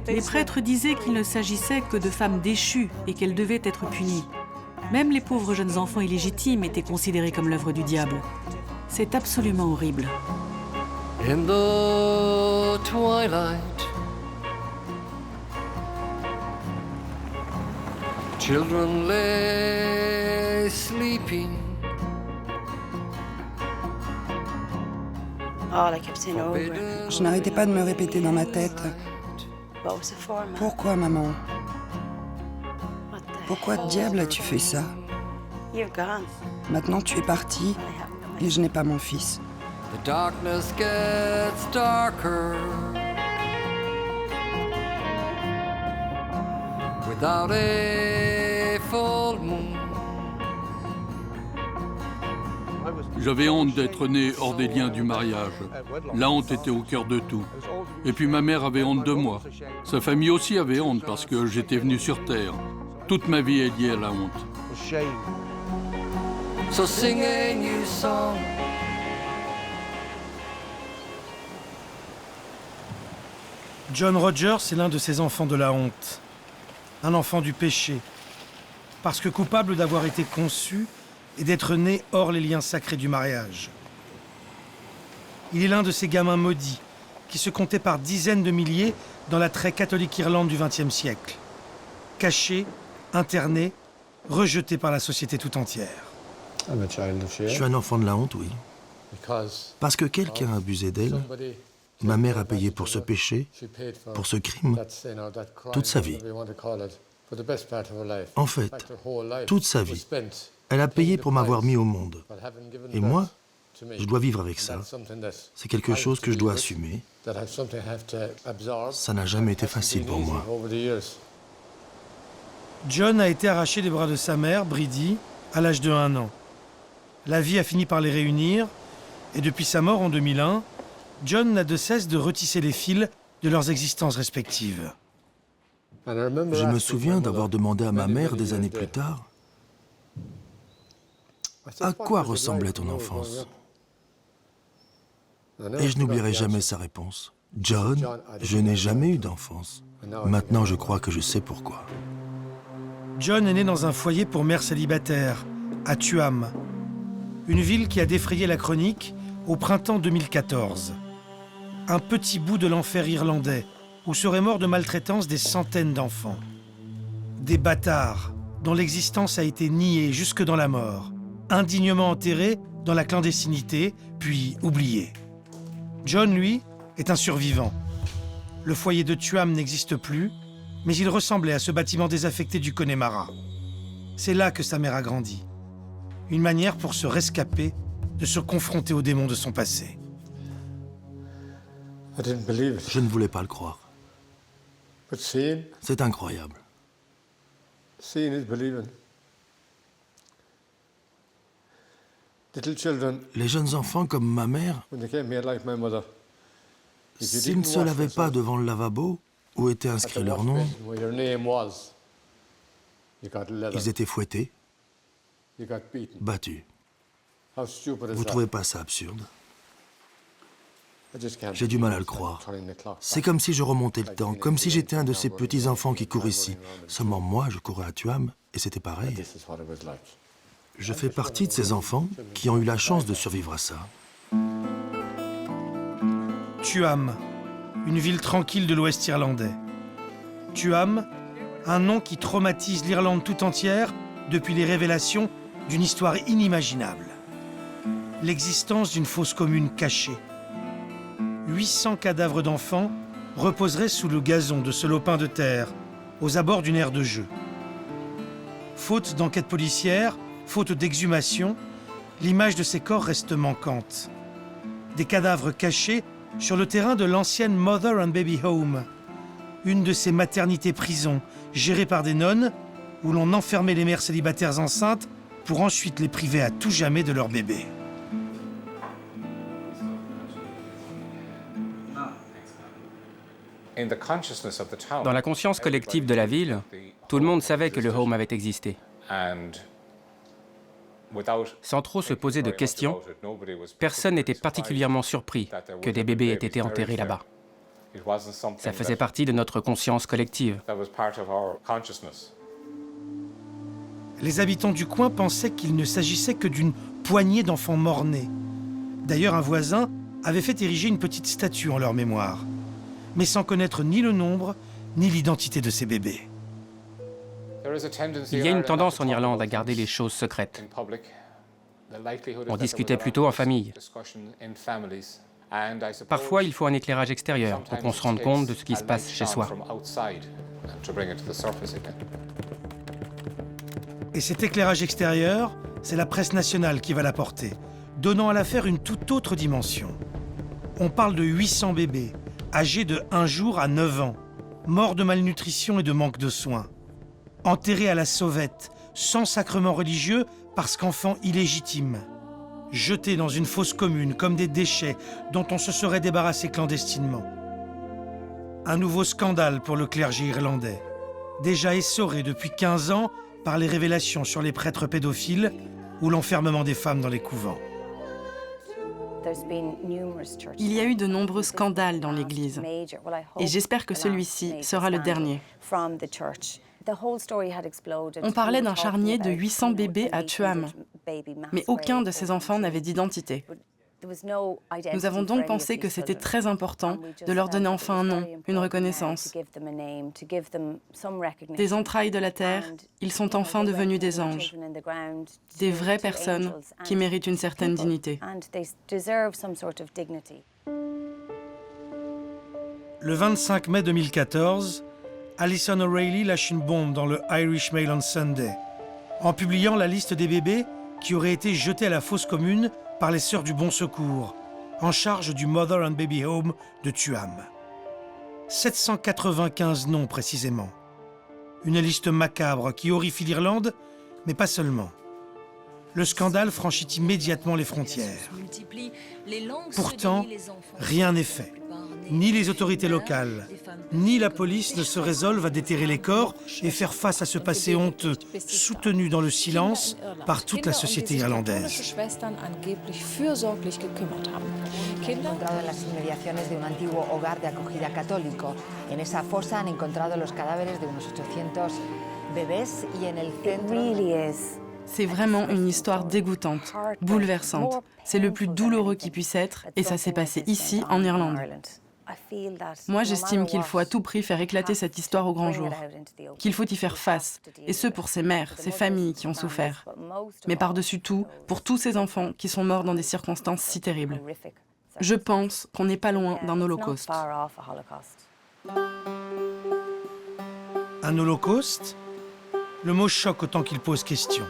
Les prêtres disaient qu'il ne s'agissait que de femmes déchues et qu'elles devaient être punies. Même les pauvres jeunes enfants illégitimes étaient considérés comme l'œuvre du diable. C'est absolument horrible. In the twilight, children lay sleeping. Je n'arrêtais pas de me répéter dans ma tête. Pourquoi, maman? Pourquoi diable as-tu fait ça? Maintenant tu es partie et je n'ai pas mon fils. The darkness gets darker without a full moon. J'avais honte d'être né hors des liens du mariage. La honte était au cœur de tout. Et puis ma mère avait honte de moi. Sa famille aussi avait honte parce que j'étais venu sur Terre. Toute ma vie est liée à la honte. So sing a new song. John Rogers est l'un de ces enfants de la honte. Un enfant du péché. Parce que coupable d'avoir été conçu et d'être né hors les liens sacrés du mariage. Il est l'un de ces gamins maudits qui se comptaient par dizaines de milliers dans la très catholique Irlande du XXe siècle. Cachés, internés, rejetés par la société tout entière. Je suis un enfant de la honte, oui. Parce que quelqu'un a abusé d'elle. Ma mère a payé pour ce péché, pour ce crime, toute sa vie. En fait, toute sa vie. Elle a payé pour m'avoir mis au monde. Et moi, je dois vivre avec ça. C'est quelque chose que je dois assumer. Ça n'a jamais été facile pour moi. John a été arraché des bras de sa mère, Bridie, à l'âge de 1 an. La vie a fini par les réunir, et depuis sa mort en 2001, John n'a de cesse de retisser les fils de leurs existences respectives. Je me souviens d'avoir demandé à ma mère des années plus tard à quoi ressemblait ton enfance. Et je n'oublierai jamais sa réponse. John, je n'ai jamais eu d'enfance. Maintenant, je crois que je sais pourquoi. John est né dans un foyer pour mères célibataires, à Tuam, une ville qui a défrayé la chronique au printemps 2014. Un petit bout de l'enfer irlandais, où seraient morts de maltraitance des centaines d'enfants. Des bâtards dont l'existence a été niée jusque dans la mort, indignement enterrés dans la clandestinité, puis oubliés. John, lui, est un survivant. Le foyer de Tuam n'existe plus, mais il ressemblait à ce bâtiment désaffecté du Connemara. C'est là que sa mère a grandi. Une manière pour se rescaper de se confronter aux démons de son passé. Je ne voulais pas le croire. C'est incroyable. Les jeunes enfants comme ma mère, s'ils ne se lavaient pas devant le lavabo où était inscrit leur nom, ils étaient fouettés, battus. Vous trouvez pas ça absurde? J'ai du mal à le croire. C'est comme si je remontais le temps, comme si j'étais un de ces petits enfants qui courent ici. Seulement moi, je courais à Tuam et c'était pareil. Je fais partie de ces enfants qui ont eu la chance de survivre à ça. Tuam, une ville tranquille de l'Ouest irlandais. Tuam, un nom qui traumatise l'Irlande tout entière depuis les révélations d'une histoire inimaginable. L'existence d'une fosse commune cachée. 800 cadavres d'enfants reposeraient sous le gazon de ce lopin de terre, aux abords d'une aire de jeu. Faute d'enquête policière, faute d'exhumation, l'image de ces corps reste manquante. Des cadavres cachés sur le terrain de l'ancienne Mother and Baby Home, une de ces maternités-prisons gérées par des nonnes où l'on enfermait les mères célibataires enceintes pour ensuite les priver à tout jamais de leur bébé. Dans la conscience collective de la ville, tout le monde savait que le home avait existé. Sans trop se poser de questions, personne n'était particulièrement surpris que des bébés aient été enterrés là-bas. Ça faisait partie de notre conscience collective. Les habitants du coin pensaient qu'il ne s'agissait que d'une poignée d'enfants morts-nés. D'ailleurs, un voisin avait fait ériger une petite statue en leur mémoire, mais sans connaître ni le nombre, ni l'identité de ces bébés. Il y a une tendance en Irlande à garder les choses secrètes. On discutait plutôt en famille. Parfois, il faut un éclairage extérieur pour qu'on se rende compte de ce qui se passe chez soi. Et cet éclairage extérieur, c'est la presse nationale qui va l'apporter, donnant à l'affaire une toute autre dimension. On parle de 800 bébés, âgés de 1 jour à 9 ans, morts de malnutrition et de manque de soins. Enterrés à la sauvette, sans sacrement religieux, parce qu'enfants illégitimes. Jetés dans une fosse commune comme des déchets dont on se serait débarrassé clandestinement. Un nouveau scandale pour le clergé irlandais, déjà essoré depuis 15 ans par les révélations sur les prêtres pédophiles ou l'enfermement des femmes dans les couvents. Il y a eu de nombreux scandales dans l'Église et j'espère que celui-ci sera le dernier. On parlait d'un charnier de 800 bébés à Tuam, mais aucun de ces enfants n'avait d'identité. Nous avons donc pensé que c'était très important de leur donner enfin un nom, une reconnaissance. Des entrailles de la terre, ils sont enfin devenus des anges, des vraies personnes qui méritent une certaine dignité. Le 25 mai 2014, Alison O'Reilly lâche une bombe dans le Irish Mail on Sunday, en publiant la liste des bébés qui auraient été jetés à la fosse commune par les Sœurs du Bon Secours, en charge du Mother and Baby Home de Tuam. 795 noms précisément. Une liste macabre qui horrifie l'Irlande, mais pas seulement. Le scandale franchit immédiatement les frontières. Pourtant, rien n'est fait. Ni les autorités locales, ni la police ne se résolvent à déterrer les corps et faire face à ce passé honteux, soutenu dans le silence par toute la société irlandaise. C'est vraiment une histoire dégoûtante, bouleversante. C'est le plus douloureux qui puisse être et ça s'est passé ici, en Irlande. Moi, j'estime qu'il faut à tout prix faire éclater cette histoire au grand jour, qu'il faut y faire face, et ce pour ces mères, ces familles qui ont souffert. Mais par-dessus tout, pour tous ces enfants qui sont morts dans des circonstances si terribles. Je pense qu'on n'est pas loin d'un holocauste. Un holocauste ? Le mot choque autant qu'il pose question.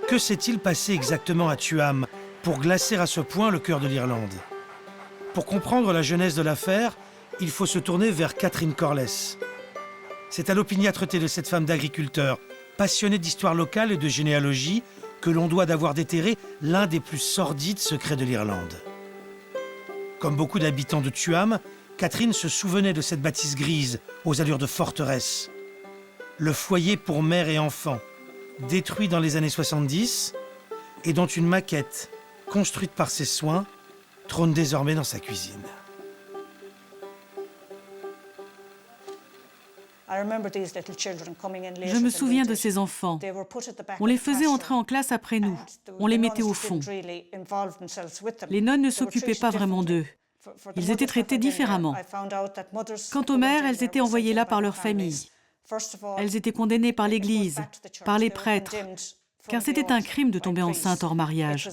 Que s'est-il passé exactement à Tuam pour glacer à ce point le cœur de l'Irlande ? Pour comprendre la genèse de l'affaire, il faut se tourner vers Catherine Corless. C'est à l'opiniâtreté de cette femme d'agriculteur, passionnée d'histoire locale et de généalogie, que l'on doit d'avoir déterré l'un des plus sordides secrets de l'Irlande. Comme beaucoup d'habitants de Tuam, Catherine se souvenait de cette bâtisse grise, aux allures de forteresse. Le foyer pour mère et enfants, détruit dans les années 70, et dont une maquette, construite par ses soins, trône désormais dans sa cuisine. Je me souviens de ces enfants. On les faisait entrer en classe après nous. On les mettait au fond. Les nonnes ne s'occupaient pas vraiment d'eux. Ils étaient traités différemment. Quant aux mères, elles étaient envoyées là par leur famille. Elles étaient condamnées par l'Église, par les prêtres, car c'était un crime de tomber enceinte hors mariage.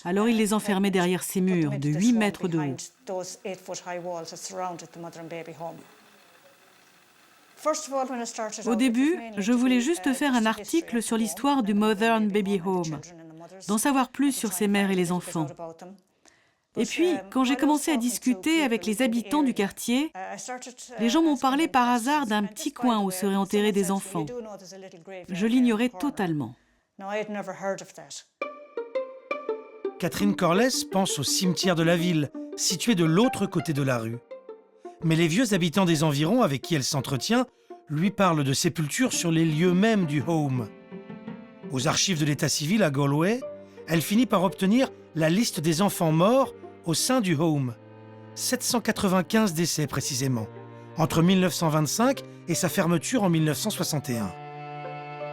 Alors il les enfermait derrière ces murs de 8 mètres de haut. Au début, je voulais juste faire un article sur l'histoire du Mother and Baby Home, d'en savoir plus sur ces mères et les enfants. Et puis, quand j'ai commencé à discuter avec les habitants du quartier, les gens m'ont parlé par hasard d'un petit coin où seraient enterrés des enfants. Je l'ignorais totalement. Catherine Corless pense au cimetière de la ville, situé de l'autre côté de la rue. Mais les vieux habitants des environs avec qui elle s'entretient lui parlent de sépultures sur les lieux mêmes du home. Aux archives de l'état civil à Galway, elle finit par obtenir la liste des enfants morts au sein du home. 795 décès précisément, entre 1925 et sa fermeture en 1961.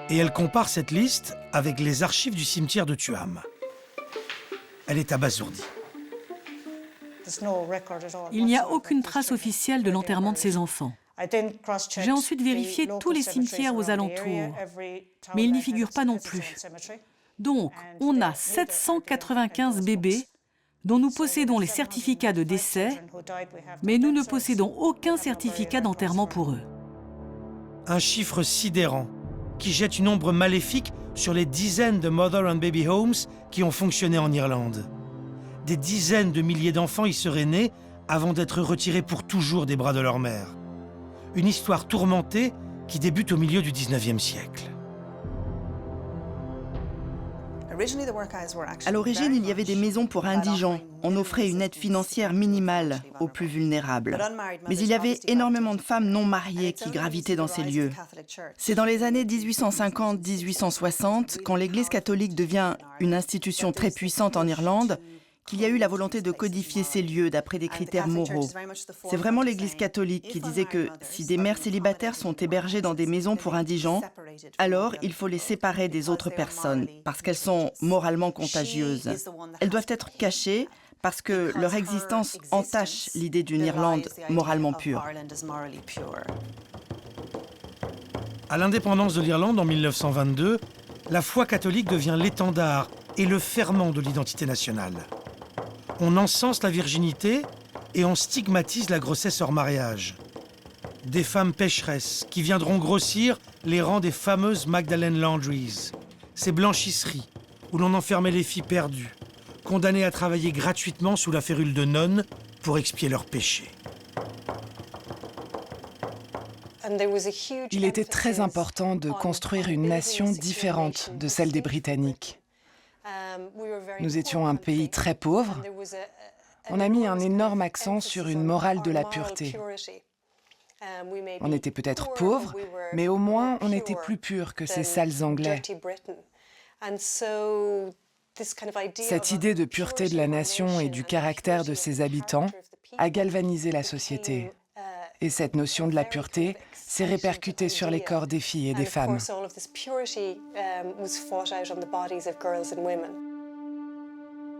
Et elle compare cette liste avec les archives du cimetière de Tuam. Elle est abasourdie. Il n'y a aucune trace officielle de l'enterrement de ces enfants. J'ai ensuite vérifié tous les cimetières aux alentours, mais ils n'y figurent pas non plus. Donc, on a 795 bébés dont nous possédons les certificats de décès, mais nous ne possédons aucun certificat d'enterrement pour eux. Un chiffre sidérant qui jette une ombre maléfique sur les dizaines de Mother and Baby Homes qui ont fonctionné en Irlande. Des dizaines de milliers d'enfants y seraient nés avant d'être retirés pour toujours des bras de leur mère. Une histoire tourmentée qui débute au milieu du 19e siècle. À l'origine, il y avait des maisons pour indigents. On offrait une aide financière minimale aux plus vulnérables. Mais il y avait énormément de femmes non mariées qui gravitaient dans ces lieux. C'est dans les années 1850-1860, quand l'Église catholique devient une institution très puissante en Irlande, qu'il y a eu la volonté de codifier ces lieux d'après des critères moraux. C'est vraiment l'Église catholique qui disait que si des mères célibataires sont hébergées dans des maisons pour indigents, alors il faut les séparer des autres personnes, parce qu'elles sont moralement contagieuses. Elles doivent être cachées parce que leur existence entache l'idée d'une Irlande moralement pure. À l'indépendance de l'Irlande en 1922, la foi catholique devient l'étendard et le ferment de l'identité nationale. On encense la virginité et on stigmatise la grossesse hors mariage. Des femmes pécheresses qui viendront grossir les rangs des fameuses Magdalene Laundries, ces blanchisseries où l'on enfermait les filles perdues, condamnées à travailler gratuitement sous la férule de nonnes pour expier leurs péchés. Il était très important de construire une nation différente de celle des Britanniques. Nous étions un pays très pauvre. On a mis un énorme accent sur une morale de la pureté. On était peut-être pauvres, mais au moins on était plus purs que ces sales Anglais. Cette idée de pureté de la nation et du caractère de ses habitants a galvanisé la société. Et cette notion de la pureté s'est répercutée sur les corps des filles et des femmes.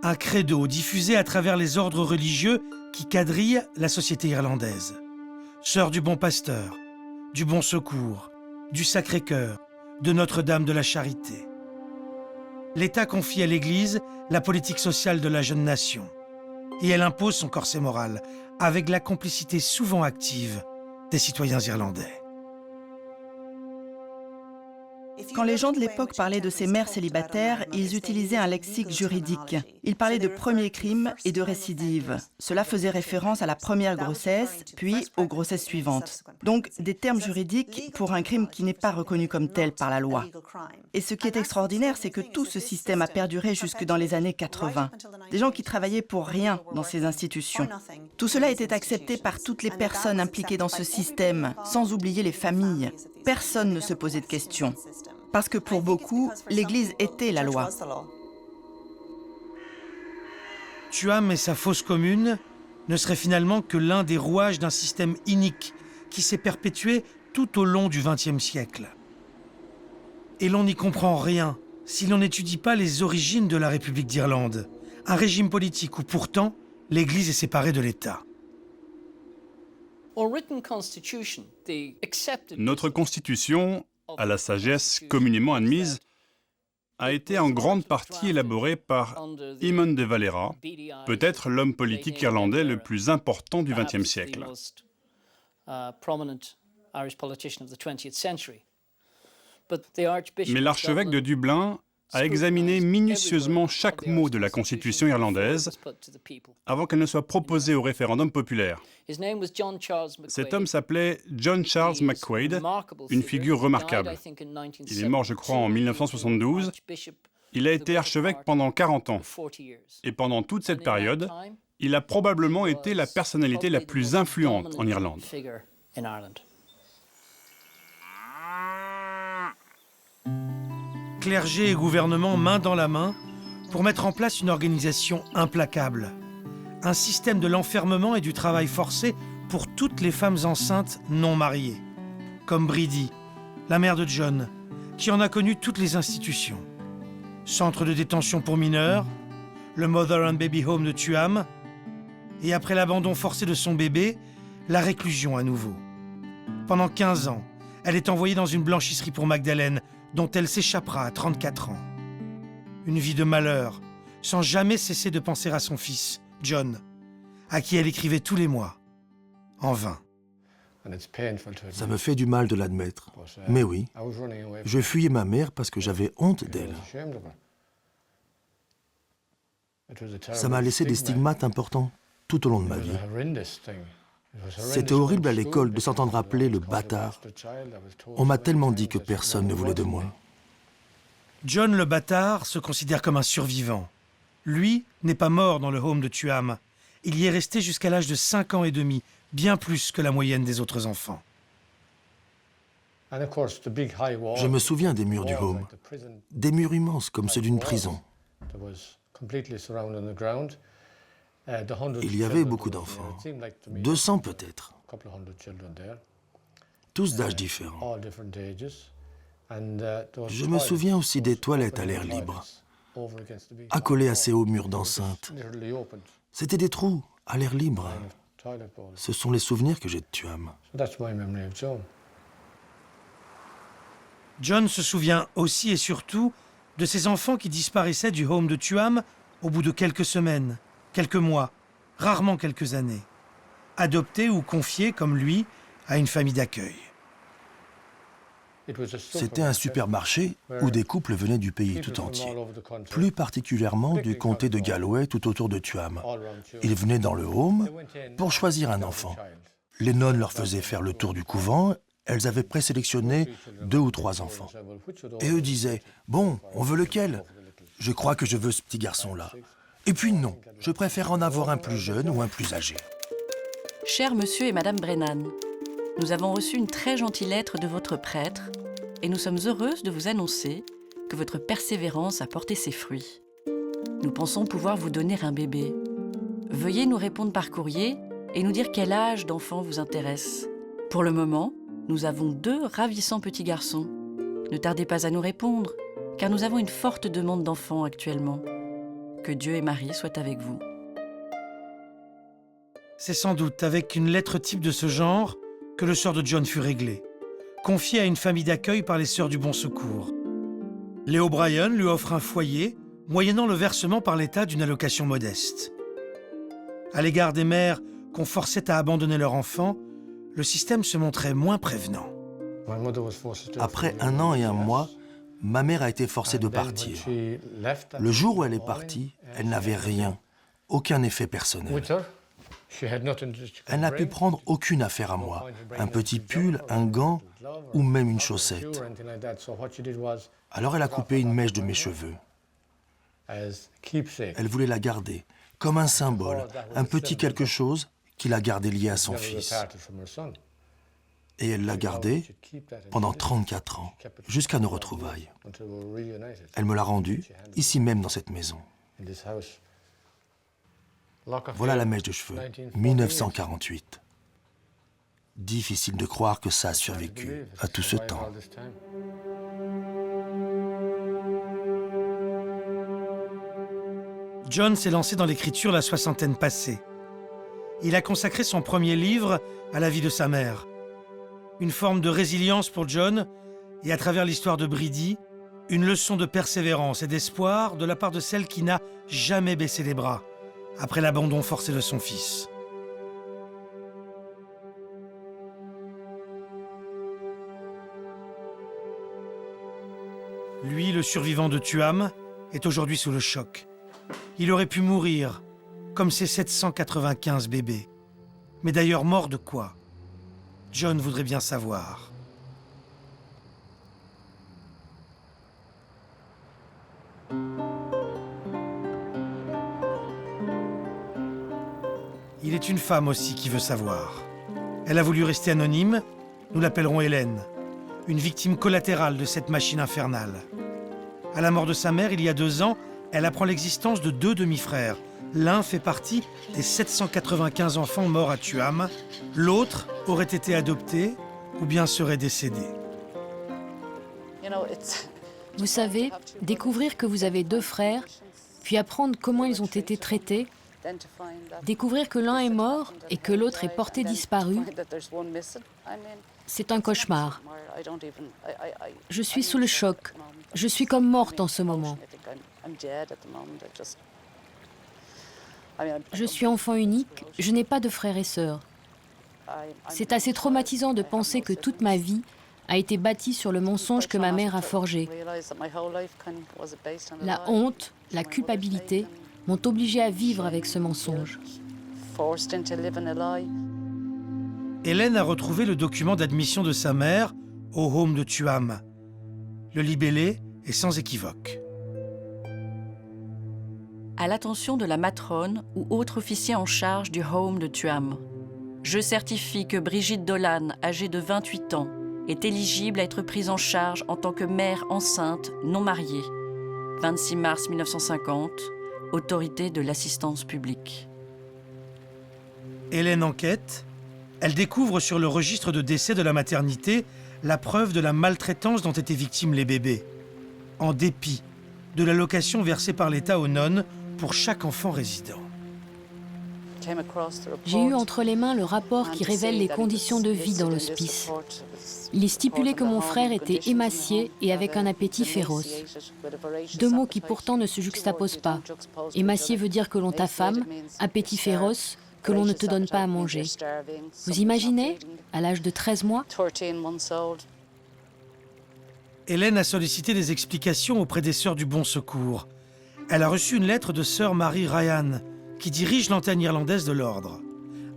Un credo diffusé à travers les ordres religieux qui quadrillent la société irlandaise. Sœurs du Bon Pasteur, du Bon Secours, du Sacré-Cœur, de Notre-Dame de la Charité. L'État confie à l'Église la politique sociale de la jeune nation. Et elle impose son corset moral, avec la complicité souvent active des citoyens irlandais. Quand les gens de l'époque parlaient de ces mères célibataires, ils utilisaient un lexique juridique. Ils parlaient de premiers crimes et de récidives. Cela faisait référence à la première grossesse, puis aux grossesses suivantes. Donc, des termes juridiques pour un crime qui n'est pas reconnu comme tel par la loi. Et ce qui est extraordinaire, c'est que tout ce système a perduré jusque dans les années 80. Des gens qui travaillaient pour rien dans ces institutions. Tout cela était accepté par toutes les personnes impliquées dans ce système, sans oublier les familles. Personne ne se posait de questions. Parce que pour beaucoup, l'Église était la loi. Tuam et sa fosse commune ne seraient finalement que l'un des rouages d'un système inique qui s'est perpétué tout au long du XXe siècle. Et l'on n'y comprend rien si l'on n'étudie pas les origines de la République d'Irlande, un régime politique où pourtant l'Église est séparée de l'État. Notre constitution, à la sagesse communément admise, a été en grande partie élaborée par Eamon de Valera, peut-être l'homme politique irlandais le plus important du XXe siècle. Mais l'archevêque de Dublin a examiné minutieusement chaque mot de la Constitution irlandaise avant qu'elle ne soit proposée au référendum populaire. Cet homme s'appelait John Charles McQuaid, une figure remarquable. Il est mort, je crois, en 1972. Il a été archevêque pendant 40 ans. Et pendant toute cette période, il a probablement été la personnalité la plus influente en Irlande. Clergé et gouvernement main dans la main pour mettre en place une organisation implacable, un système de l'enfermement et du travail forcé pour toutes les femmes enceintes non mariées, comme Bridie, la mère de John, qui en a connu toutes les institutions. Centre de détention pour mineurs, le Mother and Baby Home de Tuam, et après l'abandon forcé de son bébé, la réclusion à nouveau. Pendant 15 ans, elle est envoyée dans une blanchisserie pour Magdalene, dont elle s'échappera à 34 ans. Une vie de malheur, sans jamais cesser de penser à son fils, John, à qui elle écrivait tous les mois, en vain. Ça me fait du mal de l'admettre. Mais oui, je fuyais ma mère parce que j'avais honte d'elle. Ça m'a laissé des stigmates importants tout au long de ma vie. C'était horrible à l'école de s'entendre appeler le bâtard. On m'a tellement dit que personne ne voulait de moi. John le bâtard se considère comme un survivant. Lui n'est pas mort dans le home de Tuam. Il y est resté jusqu'à l'âge de 5 ans et demi, bien plus que la moyenne des autres enfants. Je me souviens des murs du home, des murs immenses comme ceux d'une prison. Il y avait beaucoup d'enfants, 200 peut-être, tous d'âges différents. Je me souviens aussi des toilettes à l'air libre, accolées à ces hauts murs d'enceinte. C'étaient des trous à l'air libre. Ce sont les souvenirs que j'ai de Tuam. John se souvient aussi et surtout de ces enfants qui disparaissaient du home de Tuam au bout de quelques semaines, quelques mois, rarement quelques années, adoptés ou confiés, comme lui, à une famille d'accueil. C'était un supermarché où des couples venaient du pays tout entier, plus particulièrement du comté de Galway tout autour de Tuam. Ils venaient dans le home pour choisir un enfant. Les nonnes leur faisaient faire le tour du couvent. Elles avaient présélectionné 2 ou 3 enfants. Et eux disaient « Bon, on veut lequel ? Je crois que je veux ce petit garçon-là. Et puis non, je préfère en avoir un plus jeune ou un plus âgé. » Cher monsieur et madame Brennan, nous avons reçu une très gentille lettre de votre prêtre et nous sommes heureuses de vous annoncer que votre persévérance a porté ses fruits. Nous pensons pouvoir vous donner un bébé. Veuillez nous répondre par courrier et nous dire quel âge d'enfant vous intéresse. Pour le moment, nous avons 2 ravissants petits garçons. Ne tardez pas à nous répondre, car nous avons une forte demande d'enfants actuellement. Que Dieu et Marie soient avec vous. C'est sans doute avec une lettre type de ce genre que le sort de John fut réglé, confié à une famille d'accueil par les Sœurs du Bon Secours. Les O'Brien lui offrent un foyer, moyennant le versement par l'État d'une allocation modeste. À l'égard des mères qu'on forçait à abandonner leur enfant, le système se montrait moins prévenant. Après 1 an et 1 mois, ma mère a été forcée de partir. Le jour où elle est partie, elle n'avait rien, aucun effet personnel. Elle n'a pu prendre aucune affaire à moi, un petit pull, un gant ou même une chaussette. Alors elle a coupé une mèche de mes cheveux. Elle voulait la garder, comme un symbole, un petit quelque chose qu'il a gardé lié à son fils. Et elle l'a gardé pendant 34 ans, jusqu'à nos retrouvailles. Elle me l'a rendu, ici même dans cette maison. Voilà la mèche de cheveux, 1948. Difficile de croire que ça a survécu à tout ce temps. John s'est lancé dans l'écriture la soixantaine passée. Il a consacré son premier livre à la vie de sa mère. Une forme de résilience pour John et, à travers l'histoire de Bridie, une leçon de persévérance et d'espoir de la part de celle qui n'a jamais baissé les bras après l'abandon forcé de son fils. Lui, le survivant de Tuam, est aujourd'hui sous le choc. Il aurait pu mourir, comme ses 795 bébés. Mais d'ailleurs, mort de quoi ? John voudrait bien savoir. Il est une femme aussi qui veut savoir. Elle a voulu rester anonyme, nous l'appellerons Hélène, une victime collatérale de cette machine infernale. À la mort de sa mère, il y a 2 ans, elle apprend l'existence de 2 demi-frères, L'un fait partie des 795 enfants morts à Tuam, l'autre aurait été adopté ou bien serait décédé. Vous savez, découvrir que vous avez 2 frères, puis apprendre comment ils ont été traités, découvrir que l'un est mort et que l'autre est porté disparu, c'est un cauchemar. Je suis sous le choc. Je suis comme morte en ce moment. Je suis enfant unique, je n'ai pas de frères et sœurs. C'est assez traumatisant de penser que toute ma vie a été bâtie sur le mensonge que ma mère a forgé. La honte, la culpabilité m'ont obligée à vivre avec ce mensonge. Hélène a retrouvé le document d'admission de sa mère au home de Tuam. Le libellé est sans équivoque. À l'attention de la matrone ou autre officier en charge du home de Tuam. Je certifie que Brigitte Dolan, âgée de 28 ans, est éligible à être prise en charge en tant que mère enceinte non mariée. 26 mars 1950, autorité de l'assistance publique. Hélène enquête. Elle découvre sur le registre de décès de la maternité la preuve de la maltraitance dont étaient victimes les bébés, en dépit de l'allocation versée par l'État aux nonnes pour chaque enfant résident. J'ai eu entre les mains le rapport qui révèle les conditions de vie dans l'hospice. Il est stipulé que mon frère était émacié et avec un appétit féroce. 2 mots qui pourtant ne se juxtaposent pas. Émacié veut dire que l'on t'affame, appétit féroce, que l'on ne te donne pas à manger. Vous imaginez, à l'âge de 13 mois? Hélène a sollicité des explications auprès des Sœurs du Bon Secours. Elle a reçu une lettre de Sœur Marie Ryan, qui dirige l'antenne irlandaise de l'ordre.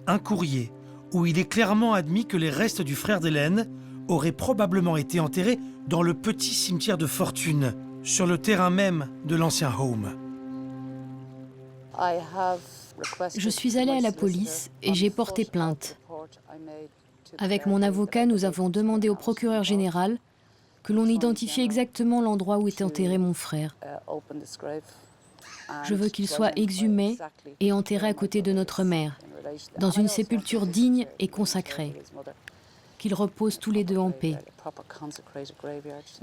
Un courrier où il est clairement admis que les restes du frère d'Hélène auraient probablement été enterrés dans le petit cimetière de Fortune, sur le terrain même de l'ancien home. Je suis allée à la police et j'ai porté plainte. Avec mon avocat, nous avons demandé au procureur général que l'on identifie exactement l'endroit où était enterré mon frère. Je veux qu'il soit exhumé et enterré à côté de notre mère, dans une sépulture digne et consacrée. Qu'ils reposent tous les 2 en paix.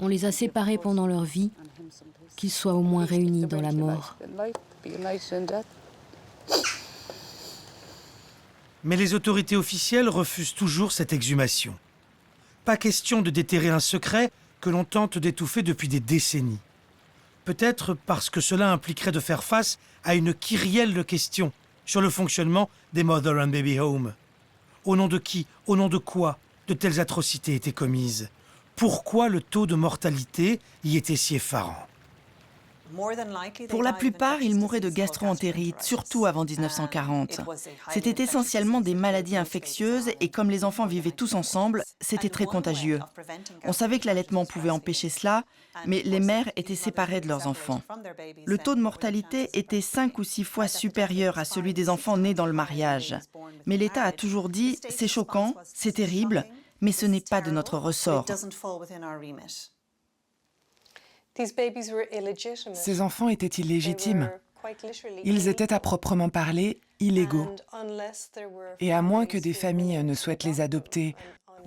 On les a séparés pendant leur vie, qu'ils soient au moins réunis dans la mort. Mais les autorités officielles refusent toujours cette exhumation. Pas question de déterrer un secret que l'on tente d'étouffer depuis des décennies. Peut-être parce que cela impliquerait de faire face à une kyrielle de questions sur le fonctionnement des Mother and Baby Home. Au nom de qui, au nom de quoi de telles atrocités étaient commises? Pourquoi le taux de mortalité y était si effarant? Pour la plupart, ils mouraient de gastro-entérite, surtout avant 1940. C'était essentiellement des maladies infectieuses et comme les enfants vivaient tous ensemble, c'était très contagieux. On savait que l'allaitement pouvait empêcher cela, mais les mères étaient séparées de leurs enfants. Le taux de mortalité était 5 ou 6 fois supérieur à celui des enfants nés dans le mariage. Mais l'État a toujours dit « c'est choquant, c'est terrible, mais ce n'est pas de notre ressort ». Ces enfants étaient illégitimes. Ils étaient à proprement parler illégaux. Et à moins que des familles ne souhaitent les adopter,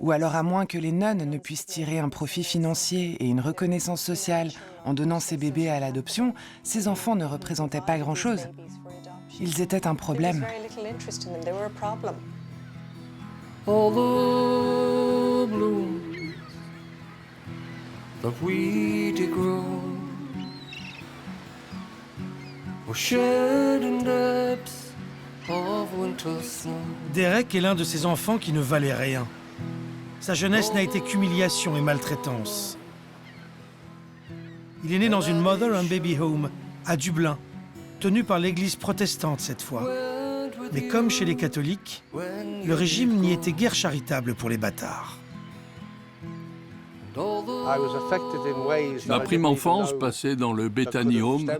ou alors à moins que les nonnes ne puissent tirer un profit financier et une reconnaissance sociale en donnant ces bébés à l'adoption, ces enfants ne représentaient pas grand-chose. Ils étaient un problème. The weedy grove were shed in depths of winter snow. Derek est l'un de ces enfants qui ne valaient rien. Sa jeunesse n'a été qu'humiliation et maltraitance. Il est né dans une Mother and Baby Home à Dublin, tenue par l'église protestante cette fois. Mais comme chez les catholiques, le régime n'y était guère charitable pour les bâtards. Ma prime enfance, passée dans le Bethany Home,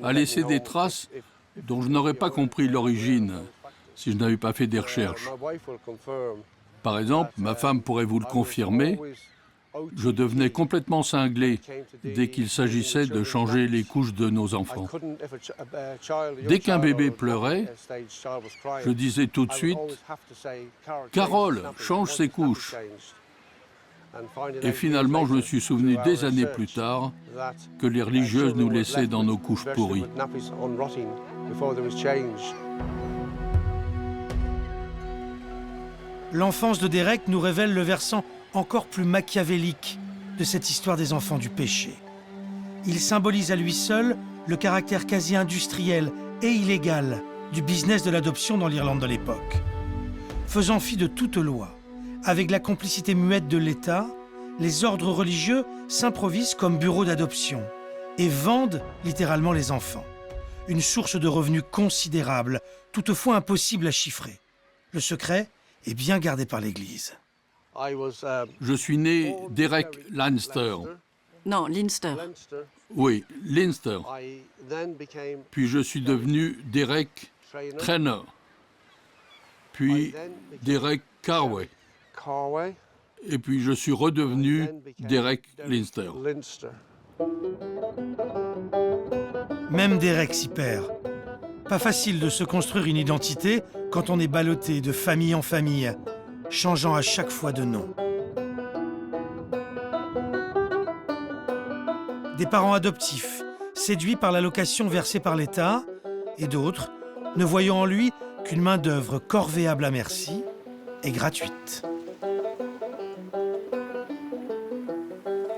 a laissé des traces dont je n'aurais pas compris l'origine si je n'avais pas fait des recherches. Par exemple, ma femme pourrait vous le confirmer, Je devenais complètement cinglé dès qu'il s'agissait de changer les couches de nos enfants. Dès qu'un bébé pleurait, je disais tout de suite « Carole, change ses couches !» Et finalement, je me suis souvenu des années plus tard que les religieuses nous laissaient dans nos couches pourries. L'enfance de Derek nous révèle le versant encore plus machiavélique de cette histoire des enfants du péché. Il symbolise à lui seul le caractère quasi industriel et illégal du business de l'adoption dans l'Irlande de l'époque. Faisant fi de toute loi, avec la complicité muette de l'État, les ordres religieux s'improvisent comme bureau d'adoption et vendent littéralement les enfants. Une source de revenus considérable, toutefois impossible à chiffrer. Le secret est bien gardé par l'Église. Je suis né Derek Leinster. Non, Leinster. Oui, Leinster. Puis je suis devenu Derek Trainer. Puis Derek Carway. Et puis je suis redevenu Derek Leinster. Même Derek s'y perd. Pas facile de se construire une identité quand on est ballotté de famille en famille, changeant à chaque fois de nom. Des parents adoptifs, séduits par l'allocation versée par l'État, et d'autres, ne voyant en lui qu'une main-d'œuvre corvéable à merci et gratuite.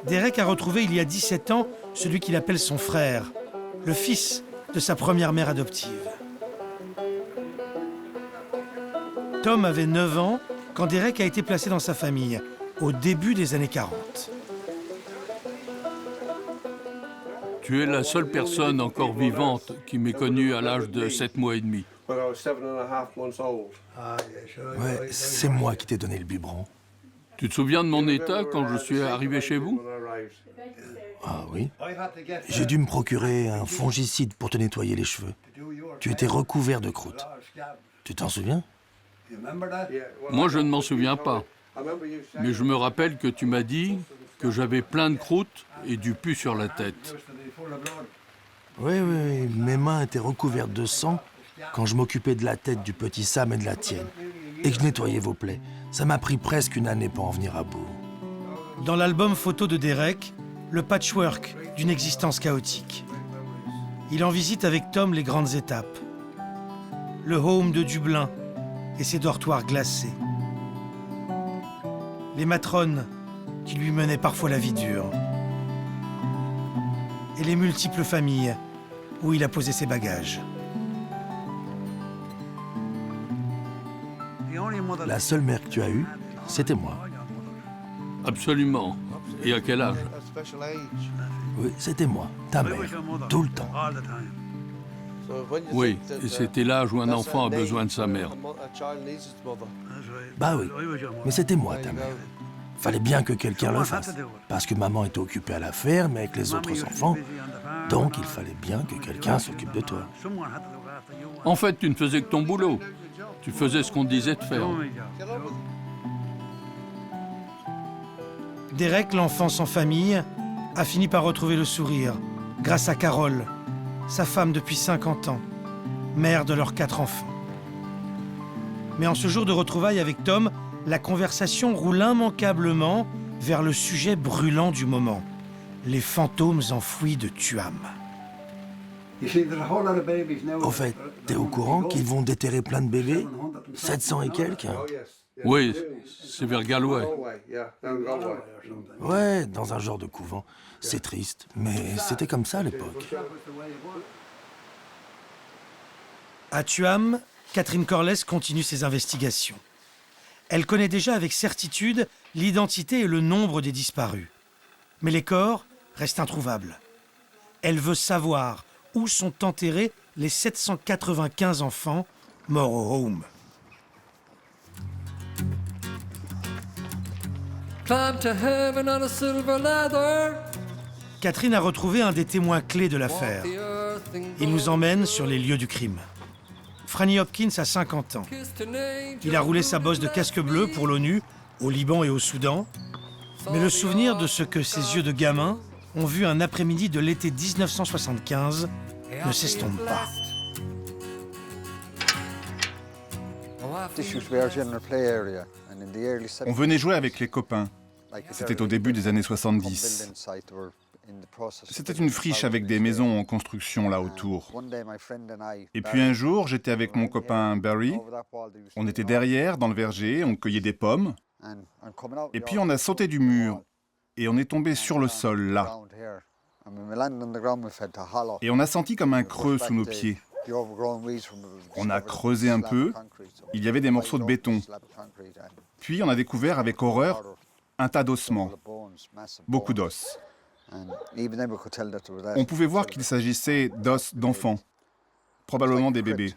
Derek a retrouvé il y a 17 ans celui qu'il appelle son frère, le fils de sa première mère adoptive. Tom avait 9 ans quand Derek a été placé dans sa famille, au début des années 40. Tu es la seule personne encore vivante qui m'ait connu à l'âge de 7 mois et demi. Ouais, c'est moi qui t'ai donné le biberon. Tu te souviens de mon état quand je suis arrivé chez vous? Ah oui. J'ai dû me procurer un fongicide pour te nettoyer les cheveux. Tu étais recouvert de croûte. Tu t'en souviens? Moi, je ne m'en souviens pas. Mais je me rappelle que tu m'as dit que j'avais plein de croûte et du pus sur la tête. Oui, mes mains étaient recouvertes de sang quand je m'occupais de la tête du petit Sam et de la tienne, et que je nettoyais vos plaies. Ça m'a pris presque une année pour en venir à bout. Dans l'album photo de Derek, le patchwork d'une existence chaotique. Il en visite avec Tom les grandes étapes. Le home de Dublin et ses dortoirs glacés. Les matrones qui lui menaient parfois la vie dure. Et les multiples familles où il a posé ses bagages. La seule mère que tu as eue, c'était moi. Absolument. Et à quel âge? Oui, c'était moi, ta mère, tout le temps. Oui, et c'était l'âge où un enfant a besoin de sa mère. Bah oui, mais c'était moi, ta mère. Fallait bien que quelqu'un le fasse, parce que maman était occupée à la ferme avec les autres enfants, donc il fallait bien que quelqu'un s'occupe de toi. En fait, tu ne faisais que ton boulot. Tu faisais ce qu'on te disait de faire. Derek, l'enfant sans famille, a fini par retrouver le sourire, grâce à Carole, sa femme depuis 50 ans, mère de leurs 4 enfants. Mais en ce jour de retrouvailles avec Tom, la conversation roule immanquablement vers le sujet brûlant du moment, les fantômes enfouis de Tuam. Au fait, t'es au courant qu'ils vont déterrer plein de bébés? 700 et quelques? Oui, c'est vers Galway. Ouais, dans un genre de couvent. C'est triste, mais c'était comme ça à l'époque. À Tuam, Catherine Corless continue ses investigations. Elle connaît déjà avec certitude l'identité et le nombre des disparus. Mais les corps restent introuvables. Elle veut savoir où sont enterrés les 795 enfants morts au home. Catherine a retrouvé un des témoins clés de l'affaire. Il nous emmène sur les lieux du crime. Franny Hopkins a 50 ans. Il a roulé sa bosse de casque bleu pour l'ONU, au Liban et au Soudan. Mais le souvenir de ce que ses yeux de gamin ont vu un après-midi de l'été 1975 ne s'estompe pas. On venait jouer avec les copains. C'était au début des années 70. C'était une friche avec des maisons en construction là autour. Et puis un jour, j'étais avec mon copain Barry. On était derrière, dans le verger, on cueillait des pommes. Et puis on a sauté du mur. Et on est tombé sur le sol, là. Et on a senti comme un creux sous nos pieds. On a creusé un peu. Il y avait des morceaux de béton. Puis on a découvert avec horreur un tas d'ossements. Beaucoup d'os. On pouvait voir qu'il s'agissait d'os d'enfants, probablement des bébés.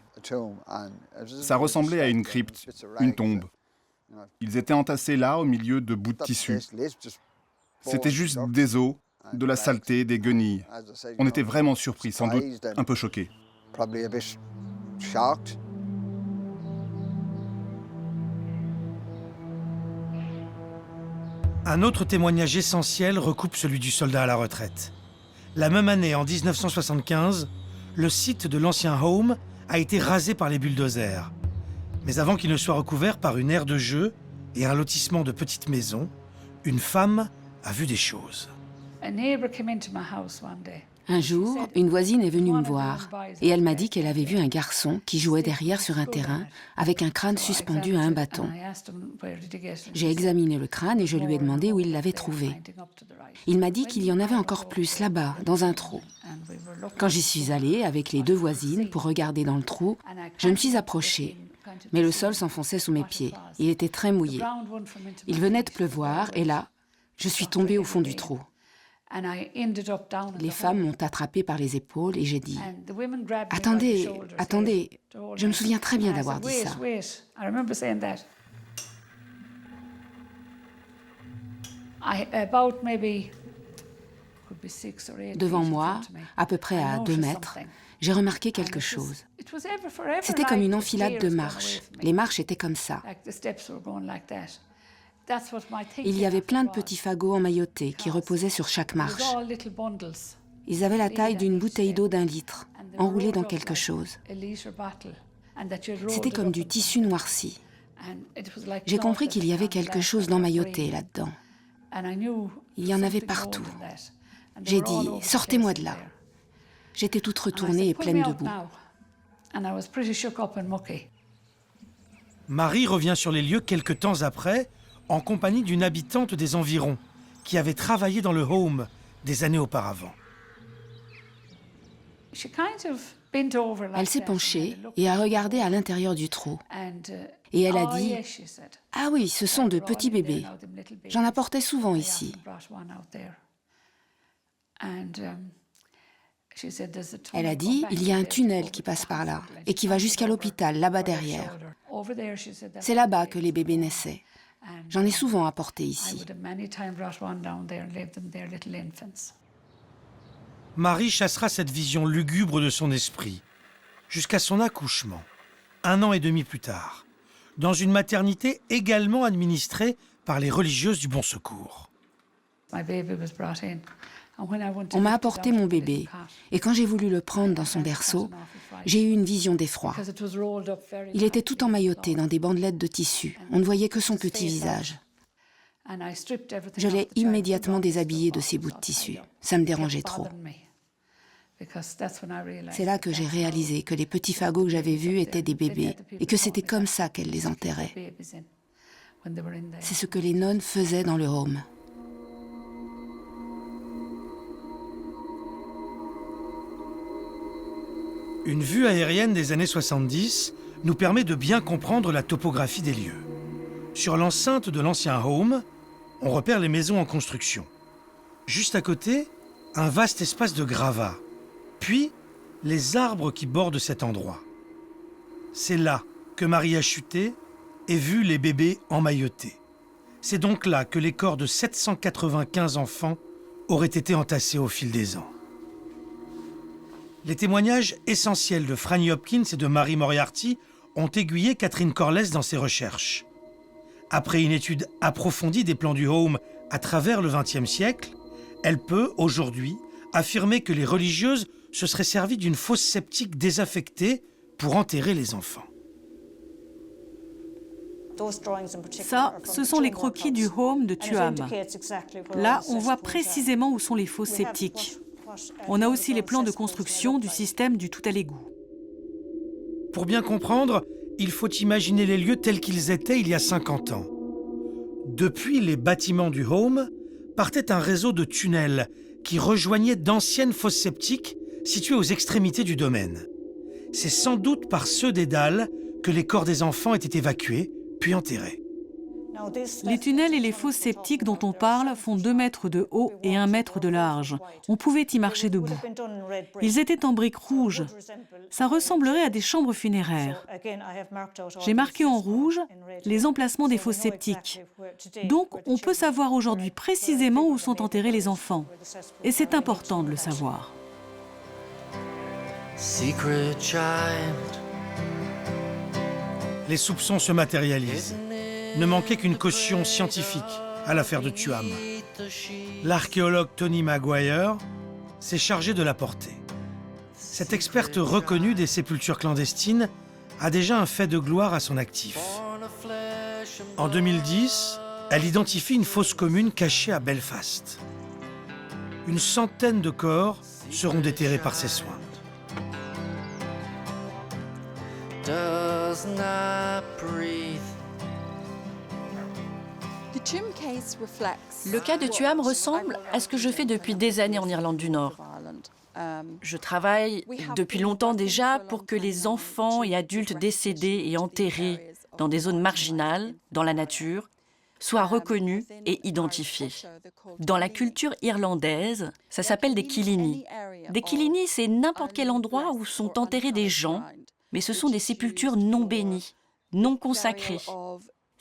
Ça ressemblait à une crypte, une tombe. Ils étaient entassés là, au milieu de bouts de tissu. C'était juste des os, de la saleté, des guenilles. On était vraiment surpris, sans doute un peu choqués. Un autre témoignage essentiel recoupe celui du soldat à la retraite. La même année, en 1975, le site de l'ancien home a été rasé par les bulldozers. Mais avant qu'il ne soit recouvert par une aire de jeu et un lotissement de petites maisons, une femme a vu des choses. Un jour, une voisine est venue me voir et elle m'a dit qu'elle avait vu un garçon qui jouait derrière sur un terrain avec un crâne suspendu à un bâton. J'ai examiné le crâne et je lui ai demandé où il l'avait trouvé. Il m'a dit qu'il y en avait encore plus là-bas, dans un trou. Quand j'y suis allée avec les deux voisines pour regarder dans le trou, je me suis approchée, mais le sol s'enfonçait sous mes pieds. Il était très mouillé. Il venait de pleuvoir et là, je suis tombée au fond du trou. Les femmes m'ont attrapée par les épaules et j'ai dit « Attendez, attendez, je me souviens très bien d'avoir dit ça. » Devant moi, à peu près à 2 mètres, j'ai remarqué quelque chose. C'était comme une enfilade de marches. Les marches étaient comme ça. Il y avait plein de petits fagots emmaillotés qui reposaient sur chaque marche. Ils avaient la taille d'une bouteille d'eau d'1 litre, enroulée dans quelque chose. C'était comme du tissu noirci. J'ai compris qu'il y avait quelque chose d'emmailloté là-dedans. Il y en avait partout. J'ai dit « Sortez-moi de là ». J'étais toute retournée et pleine de boue. Marie revient sur les lieux quelque temps après, en compagnie d'une habitante des environs, qui avait travaillé dans le home des années auparavant. Elle s'est penchée et a regardé à l'intérieur du trou. Et elle a dit « Ah oui, ce sont de petits bébés. J'en apportais souvent ici. » Elle a dit « Il y a un tunnel qui passe par là et qui va jusqu'à l'hôpital, là-bas derrière. C'est là-bas que les bébés naissaient. J'en ai souvent apporté ici. » Marie chassera cette vision lugubre de son esprit, jusqu'à son accouchement, 1 an et demi plus tard, dans une maternité également administrée par les religieuses du Bon Secours. On m'a apporté mon bébé, et quand j'ai voulu le prendre dans son berceau, j'ai eu une vision d'effroi. Il était tout emmailloté dans des bandelettes de tissu. On ne voyait que son petit visage. Je l'ai immédiatement déshabillé de ces bouts de tissu. Ça me dérangeait trop. C'est là que j'ai réalisé que les petits fagots que j'avais vus étaient des bébés, et que c'était comme ça qu'elles les enterraient. C'est ce que les nonnes faisaient dans le home. Une vue aérienne des années 70 nous permet de bien comprendre la topographie des lieux. Sur l'enceinte de l'ancien home, on repère les maisons en construction. Juste à côté, un vaste espace de gravats, puis les arbres qui bordent cet endroit. C'est là que Marie a chuté et vu les bébés emmaillotés. C'est donc là que les corps de 795 enfants auraient été entassés au fil des ans. Les témoignages essentiels de Franny Hopkins et de Mary Moriarty ont aiguillé Catherine Corless dans ses recherches. Après une étude approfondie des plans du home À travers le XXe siècle, elle peut, aujourd'hui, affirmer que les religieuses se seraient servies d'une fosse septique désaffectée pour enterrer les enfants. Ça, ce sont les croquis du home de Tuam. Là, on voit précisément où sont les fosses septiques. On a aussi les plans de construction du système du tout à l'égout. Pour bien comprendre, il faut imaginer les lieux tels qu'ils étaient il y a 50 ans. Depuis les bâtiments du home, partait un réseau de tunnels qui rejoignaient d'anciennes fosses septiques situées aux extrémités du domaine. C'est sans doute par ceux des dalles que les corps des enfants étaient évacués, puis enterrés. Les tunnels et les fosses septiques dont on parle font 2 mètres de haut et 1 mètre de large. On pouvait y marcher debout. Ils étaient en briques rouges. Ça ressemblerait à des chambres funéraires. J'ai marqué en rouge les emplacements des fosses septiques. Donc, on peut savoir aujourd'hui précisément où sont enterrés les enfants. Et c'est important de le savoir. Secret child. Les soupçons se matérialisent. Ne manquait qu'une caution scientifique à l'affaire de Tuam. L'archéologue Tony Maguire s'est chargé de la porter. Cette experte reconnue des sépultures clandestines a déjà un fait de gloire à son actif. En 2010, elle identifie une fosse commune cachée à Belfast. Une centaine de corps seront déterrés par ses soins. Does not breathe. Le cas de Tuam ressemble à ce que je fais depuis des années en Irlande du Nord. Je travaille depuis longtemps déjà pour que les enfants et adultes décédés et enterrés dans des zones marginales, dans la nature, soient reconnus et identifiés. Dans la culture irlandaise, ça s'appelle des killinis. Des killinis, c'est n'importe quel endroit où sont enterrés des gens, mais ce sont des sépultures non bénies, non consacrées.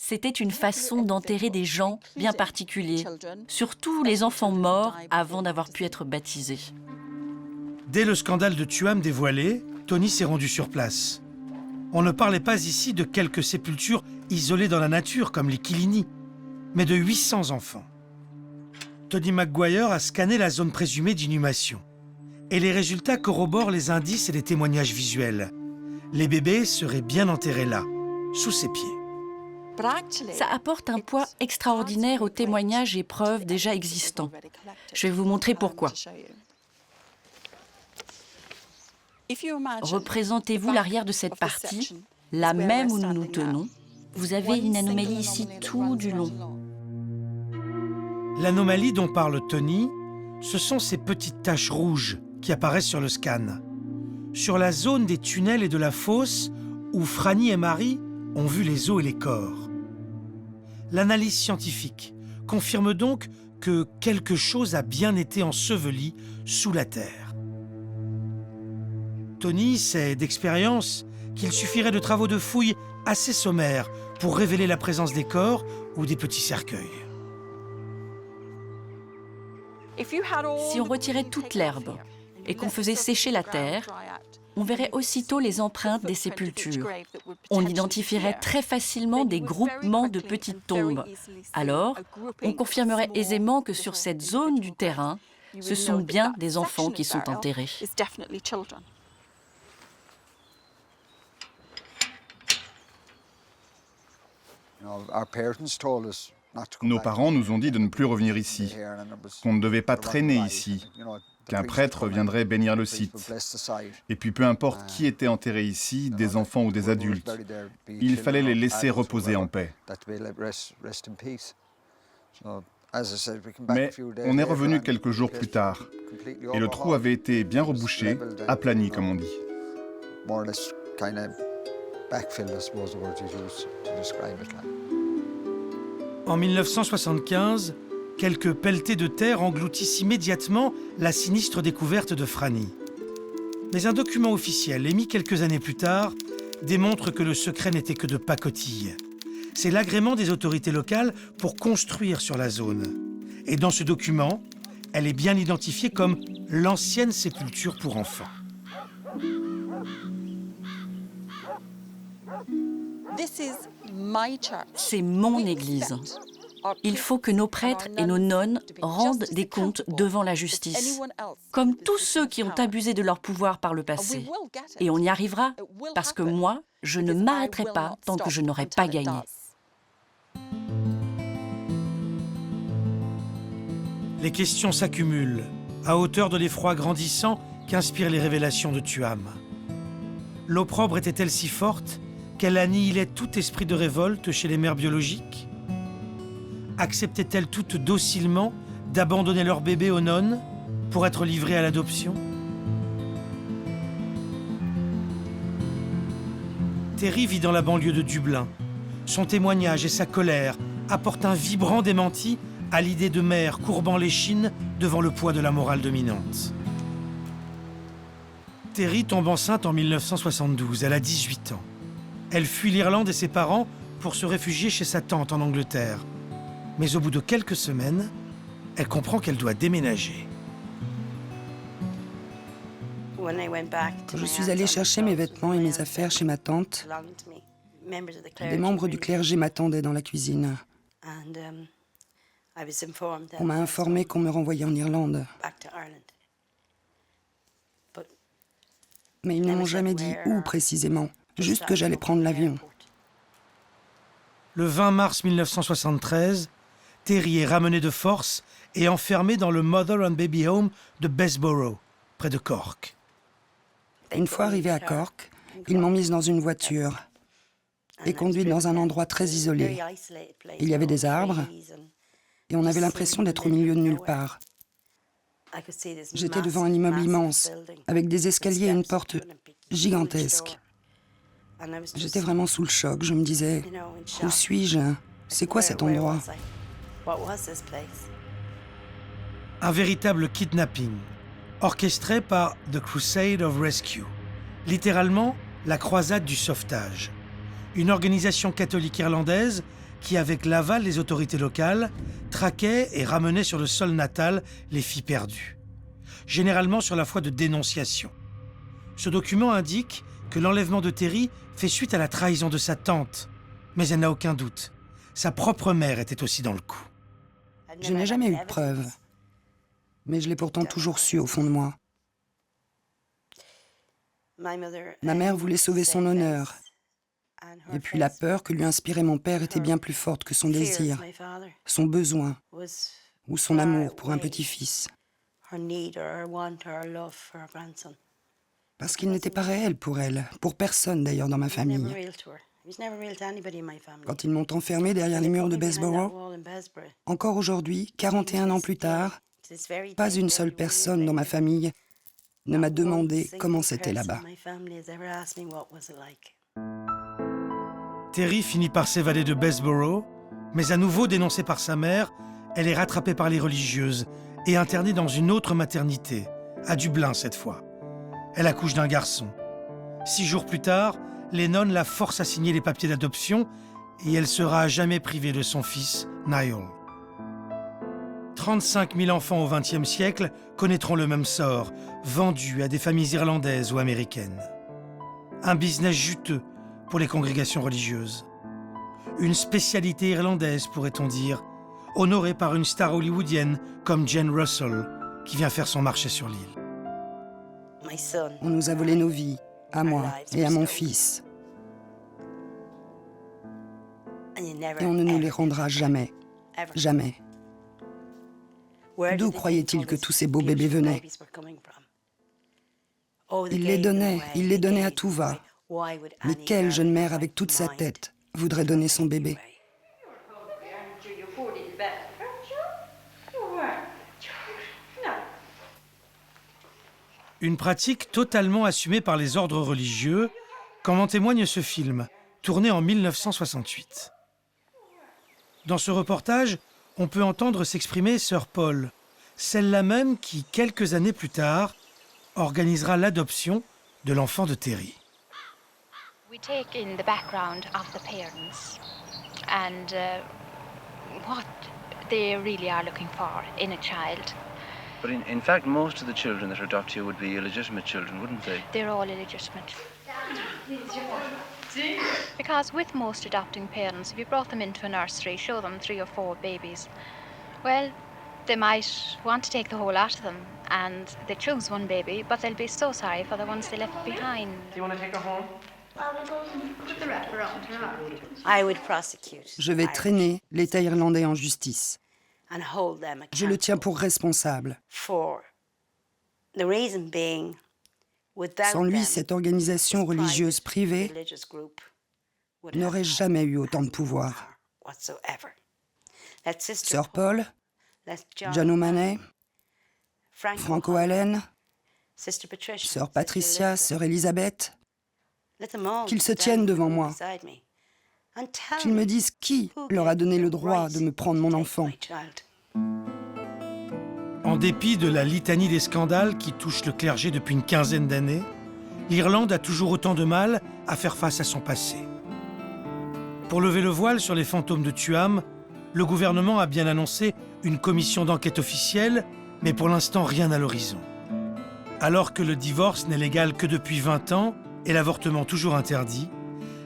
C'était une façon d'enterrer des gens bien particuliers, surtout les enfants morts avant d'avoir pu être baptisés. Dès le scandale de Tuam dévoilé, Tony s'est rendu sur place. On ne parlait pas ici de quelques sépultures isolées dans la nature, comme les killinis, mais de 800 enfants. Tony Maguire a scanné la zone présumée d'inhumation. Et les résultats corroborent les indices et les témoignages visuels. Les bébés seraient bien enterrés là, sous ses pieds. Ça apporte un poids extraordinaire aux témoignages et preuves déjà existants. Je vais vous montrer pourquoi. Représentez-vous l'arrière de cette partie, là même où nous nous tenons. Vous avez une anomalie ici tout du long. L'anomalie dont parle Tony, ce sont ces petites taches rouges qui apparaissent sur le scan. Sur la zone des tunnels et de la fosse où Franny et Marie ont vu les os et les corps. L'analyse scientifique confirme donc que quelque chose a bien été enseveli sous la terre. Tony sait d'expérience qu'il suffirait de travaux de fouilles assez sommaires pour révéler la présence des corps ou des petits cercueils. Si on retirait toute l'herbe et qu'on faisait sécher la terre, on verrait aussitôt les empreintes des sépultures. On identifierait très facilement des groupements de petites tombes. Alors, on confirmerait aisément que sur cette zone du terrain, ce sont bien des enfants qui sont enterrés. Nos parents nous ont dit de ne plus revenir ici, qu'on ne devait pas traîner ici, qu'un prêtre viendrait bénir le site. Et puis peu importe qui était enterré ici, des enfants ou des adultes, il fallait les laisser reposer en paix. Mais on est revenu quelques jours plus tard, et le trou avait été bien rebouché, aplani comme on dit. En 1975, quelques pelletées de terre engloutissent immédiatement la sinistre découverte de Franny. Mais un document officiel émis quelques années plus tard démontre que le secret n'était que de pacotille. C'est l'agrément des autorités locales pour construire sur la zone. Et dans ce document, elle est bien identifiée comme l'ancienne sépulture pour enfants. C'est mon église. Il faut que nos prêtres et nos nonnes rendent des comptes devant la justice, comme tous ceux qui ont abusé de leur pouvoir par le passé. Et on y arrivera, parce que moi, je ne m'arrêterai pas tant que je n'aurai pas gagné. Les questions s'accumulent, à hauteur de l'effroi grandissant qu'inspirent les révélations de Tuam. L'opprobre était-elle si forte qu'elle annihilait tout esprit de révolte chez les mères biologiques? Acceptaient-elles toutes docilement d'abandonner leur bébé aux nonnes pour être livrées à l'adoption? Terry vit dans la banlieue de Dublin. Son témoignage et sa colère apportent un vibrant démenti à l'idée de mère courbant l'échine devant le poids de la morale dominante. Terry tombe enceinte en 1972, elle a 18 ans. Elle fuit l'Irlande et ses parents pour se réfugier chez sa tante en Angleterre. Mais au bout de quelques semaines, elle comprend qu'elle doit déménager. Quand je suis allée chercher mes vêtements et mes affaires chez ma tante, des membres du clergé m'attendaient dans la cuisine. On m'a informé qu'on me renvoyait en Irlande. Mais ils ne m'ont jamais dit où précisément, juste que j'allais prendre l'avion. Le 20 mars 1973, Terry est ramenée de force et enfermée dans le Mother and Baby Home de Bessborough, près de Cork. Une fois arrivée à Cork, ils m'ont mise dans une voiture et conduite dans un endroit très isolé. Il y avait des arbres et on avait l'impression d'être au milieu de nulle part. J'étais devant un immeuble immense, avec des escaliers et une porte gigantesque. J'étais vraiment sous le choc. Je me disais, où suis-je? C'est quoi cet endroit? Un véritable kidnapping, orchestré par The Crusade of Rescue, littéralement la croisade du sauvetage. Une organisation catholique irlandaise qui, avec l'aval des autorités locales, traquait et ramenait sur le sol natal les filles perdues, généralement sur la foi de dénonciation. Ce document indique que l'enlèvement de Terry fait suite à la trahison de sa tante, mais elle n'a aucun doute. Sa propre mère était aussi dans le coup. Je n'ai jamais eu de preuves, mais je l'ai pourtant toujours su au fond de moi. Ma mère voulait sauver son honneur, et puis la peur que lui inspirait mon père était bien plus forte que son désir, son besoin ou son amour pour un petit-fils. Parce qu'il n'était pas réel pour elle, pour personne d'ailleurs dans ma famille. Quand ils m'ont enfermée derrière les murs de Bessborough, encore aujourd'hui, 41 ans plus tard, pas une seule personne dans ma famille ne m'a demandé comment c'était là-bas. Terry finit par s'évader de Bessborough, mais à nouveau dénoncée par sa mère, elle est rattrapée par les religieuses et internée dans une autre maternité, à Dublin cette fois. Elle accouche d'un garçon. 6 jours plus tard, les nonnes la forcent à signer les papiers d'adoption et elle sera à jamais privée de son fils, Niall. 35 000 enfants au XXe siècle connaîtront le même sort, vendus à des familles irlandaises ou américaines. Un business juteux pour les congrégations religieuses. Une spécialité irlandaise, pourrait-on dire, honorée par une star hollywoodienne comme Jane Russell, qui vient faire son marché sur l'île. On nous a volé nos vies, à moi et à mon fils. Et on ne nous les rendra jamais. Jamais. D'où croyait-il que tous ces beaux bébés venaient? Il les donnait à tout va. Mais quelle jeune mère avec toute sa tête voudrait donner son bébé? Une pratique totalement assumée par les ordres religieux, comme en témoigne ce film, tourné en 1968. Dans ce reportage, on peut entendre s'exprimer Sœur Paul, celle-là même qui, quelques années plus tard, organisera l'adoption de l'enfant de Terry. We take in the background of the parents and what they really are looking for in a child. But in fact, most of the children that are adopted here would be illegitimate children, wouldn't they? They're all illegitimate. Because with most adopting parents, if you brought them into a nursery, show them 3 or 4 babies, well, they might want to take the whole lot of them, and they choose one baby, but they'll be so sorry for the ones they left behind. Do you want to take her home? Je vais traîner l'État irlandais en justice. Je le tiens pour responsable. Sans lui, cette organisation religieuse privée n'aurait jamais eu autant de pouvoir. Sir Paul, John O'Mahony, Franco Allen, Sœur Patricia, Sœur Elisabeth, qu'ils se tiennent devant moi, qu'ils me disent qui leur a donné le droit de me prendre mon enfant. En dépit de la litanie des scandales qui touchent le clergé depuis une quinzaine d'années, l'Irlande a toujours autant de mal à faire face à son passé. Pour lever le voile sur les fantômes de Tuam, le gouvernement a bien annoncé une commission d'enquête officielle, mais pour l'instant rien à l'horizon. Alors que le divorce n'est légal que depuis 20 ans et l'avortement toujours interdit,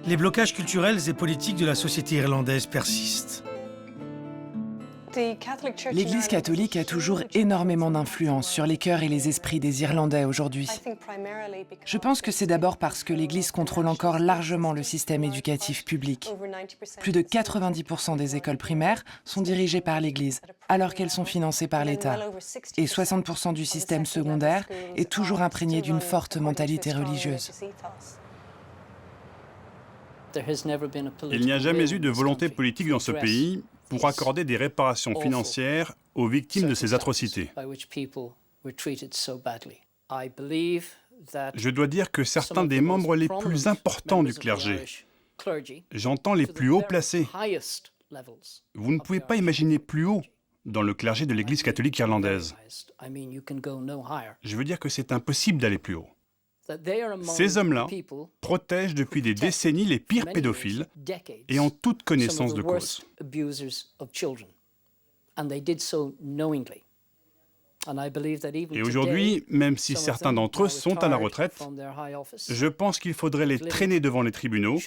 les blocages culturels et politiques de la société irlandaise persistent. L'Église catholique a toujours énormément d'influence sur les cœurs et les esprits des Irlandais aujourd'hui. Je pense que c'est d'abord parce que l'Église contrôle encore largement le système éducatif public. Plus de 90% des écoles primaires sont dirigées par l'Église, alors qu'elles sont financées par l'État. Et 60% du système secondaire est toujours imprégné d'une forte mentalité religieuse. Il n'y a jamais eu de volonté politique dans ce pays pour accorder des réparations financières aux victimes de ces atrocités. Je dois dire que certains des membres les plus importants du clergé, j'entends les plus hauts placés, vous ne pouvez pas imaginer plus haut dans le clergé de l'Église catholique irlandaise. Je veux dire que c'est impossible d'aller plus haut. Ces hommes-là protègent depuis des décennies les pires pédophiles et en toute connaissance de cause. Et aujourd'hui, même si certains d'entre eux sont à la retraite, je pense qu'il faudrait les traîner devant les tribunaux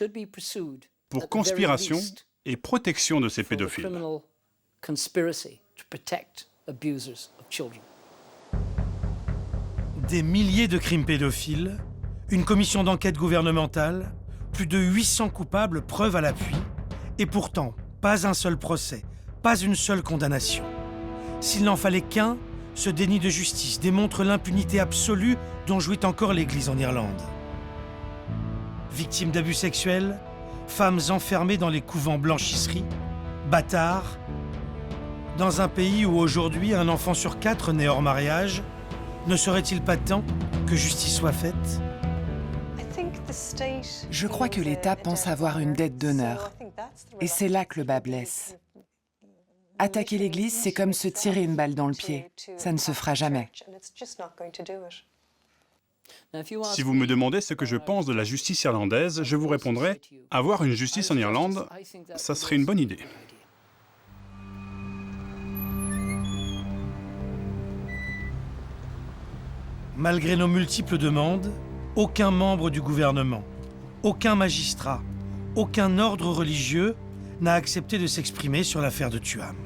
pour conspiration et protection de ces pédophiles. Des milliers de crimes pédophiles, une commission d'enquête gouvernementale, plus de 800 coupables, preuves à l'appui, et pourtant, pas un seul procès, pas une seule condamnation. S'il n'en fallait qu'un, ce déni de justice démontre l'impunité absolue dont jouit encore l'Église en Irlande. Victimes d'abus sexuels, femmes enfermées dans les couvents blanchisseries, bâtards. Dans un pays où aujourd'hui un enfant sur 4 naît hors mariage, ne serait-il pas temps que justice soit faite? Je crois que l'État pense avoir une dette d'honneur. Et c'est là que le bas blesse. Attaquer l'Église, c'est comme se tirer une balle dans le pied. Ça ne se fera jamais. Si vous me demandez ce que je pense de la justice irlandaise, je vous répondrai, avoir une justice en Irlande, ça serait une bonne idée. Malgré nos multiples demandes, aucun membre du gouvernement, aucun magistrat, aucun ordre religieux n'a accepté de s'exprimer sur l'affaire de Tuam.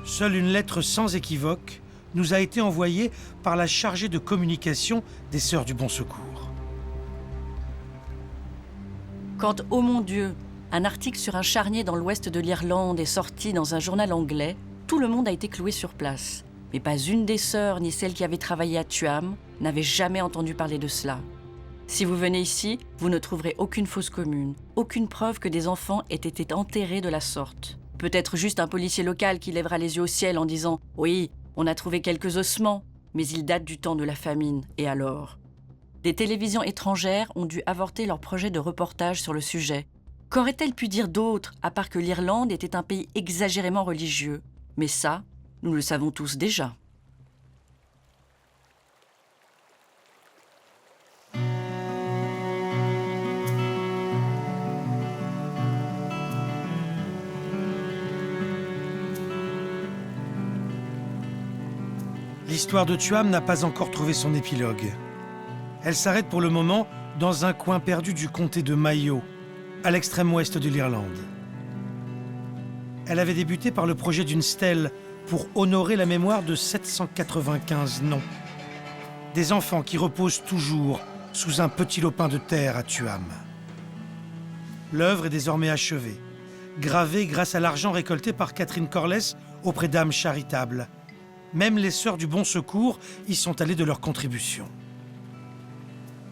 Seule une lettre sans équivoque nous a été envoyée par la chargée de communication des Sœurs du Bon Secours. Quand, oh mon Dieu, un article sur un charnier dans l'ouest de l'Irlande est sorti dans un journal anglais, tout le monde a été cloué sur place. Mais pas une des sœurs, ni celle qui avait travaillé à Tuam, n'avait jamais entendu parler de cela. Si vous venez ici, vous ne trouverez aucune fosse commune, aucune preuve que des enfants aient été enterrés de la sorte. Peut-être juste un policier local qui lèvera les yeux au ciel en disant « Oui, on a trouvé quelques ossements, mais ils datent du temps de la famine, et alors ?» Des télévisions étrangères ont dû avorter leur projet de reportage sur le sujet. Qu'aurait-elle pu dire d'autre, à part que l'Irlande était un pays exagérément religieux? Mais ça, nous le savons tous déjà. L'histoire de Tuam n'a pas encore trouvé son épilogue. Elle s'arrête pour le moment dans un coin perdu du comté de Mayo, à l'extrême ouest de l'Irlande. Elle avait débuté par le projet d'une stèle pour honorer la mémoire de 795 noms. Des enfants qui reposent toujours sous un petit lopin de terre à Tuam. L'œuvre est désormais achevée, gravée grâce à l'argent récolté par Catherine Corless auprès d'âmes charitables. Même les Sœurs du Bon Secours y sont allées de leur contribution.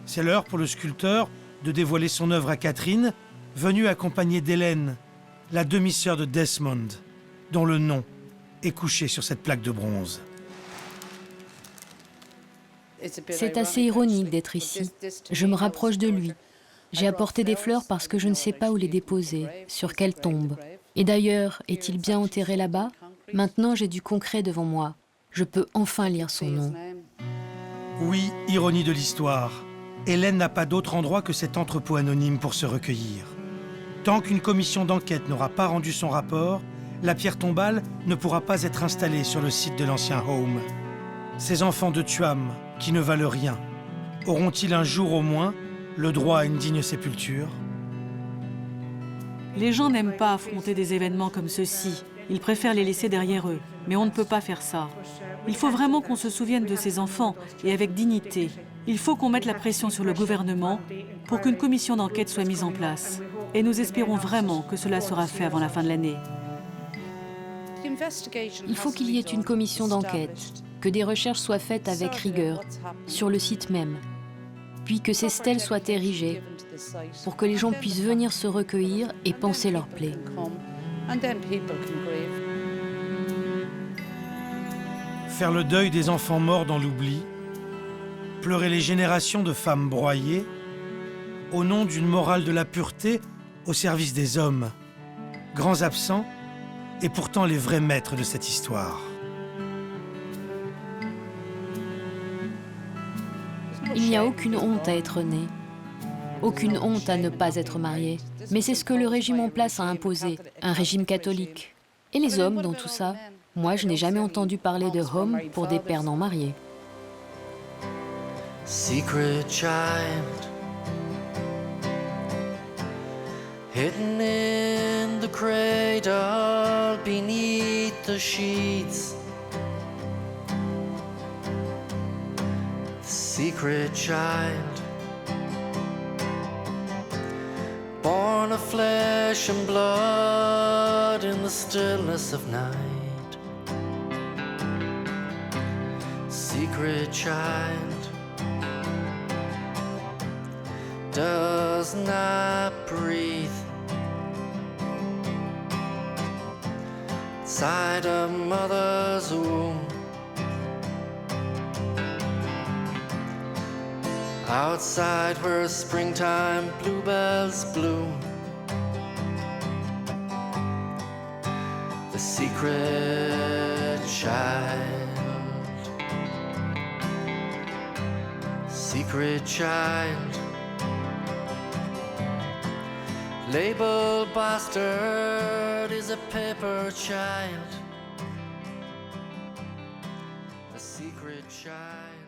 C'est l'heure pour le sculpteur de dévoiler son œuvre à Catherine, venue accompagnée d'Hélène, la demi-sœur de Desmond, dont le nom est couché sur cette plaque de bronze. C'est assez ironique d'être ici. Je me rapproche de lui. J'ai apporté des fleurs parce que je ne sais pas où les déposer, sur quelle tombe. Et d'ailleurs, est-il bien enterré là-bas? Maintenant, j'ai du concret devant moi. Je peux enfin lire son nom. Oui, ironie de l'histoire. Hélène n'a pas d'autre endroit que cet entrepôt anonyme pour se recueillir. Tant qu'une commission d'enquête n'aura pas rendu son rapport, la pierre tombale ne pourra pas être installée sur le site de l'ancien home. Ces enfants de Tuam, qui ne valent rien, auront-ils un jour au moins le droit à une digne sépulture? Les gens n'aiment pas affronter des événements comme ceux-ci. Ils préfèrent les laisser derrière eux. Mais on ne peut pas faire ça. Il faut vraiment qu'on se souvienne de ces enfants, et avec dignité. Il faut qu'on mette la pression sur le gouvernement pour qu'une commission d'enquête soit mise en place. Et nous espérons vraiment que cela sera fait avant la fin de l'année. Il faut qu'il y ait une commission d'enquête, que des recherches soient faites avec rigueur, sur le site même, puis que ces stèles soient érigées, pour que les gens puissent venir se recueillir et panser leurs plaies. Faire le deuil des enfants morts dans l'oubli, pleurer les générations de femmes broyées, au nom d'une morale de la pureté au service des hommes, grands absents et pourtant les vrais maîtres de cette histoire. Il n'y a aucune honte à être né, aucune honte à ne pas être marié. Mais c'est ce que le régime en place a imposé, un régime catholique. Et les hommes dans tout ça? Moi, je n'ai jamais entendu parler de home pour des pères non mariés. Secret child, hidden in the cradle beneath the sheets. Secret child, born of flesh and blood in the stillness of night. Secret child, does not breathe inside a mother's womb. Outside where springtime bluebells bloom, the secret child, secret child, labeled bastard is a paper child, the secret child.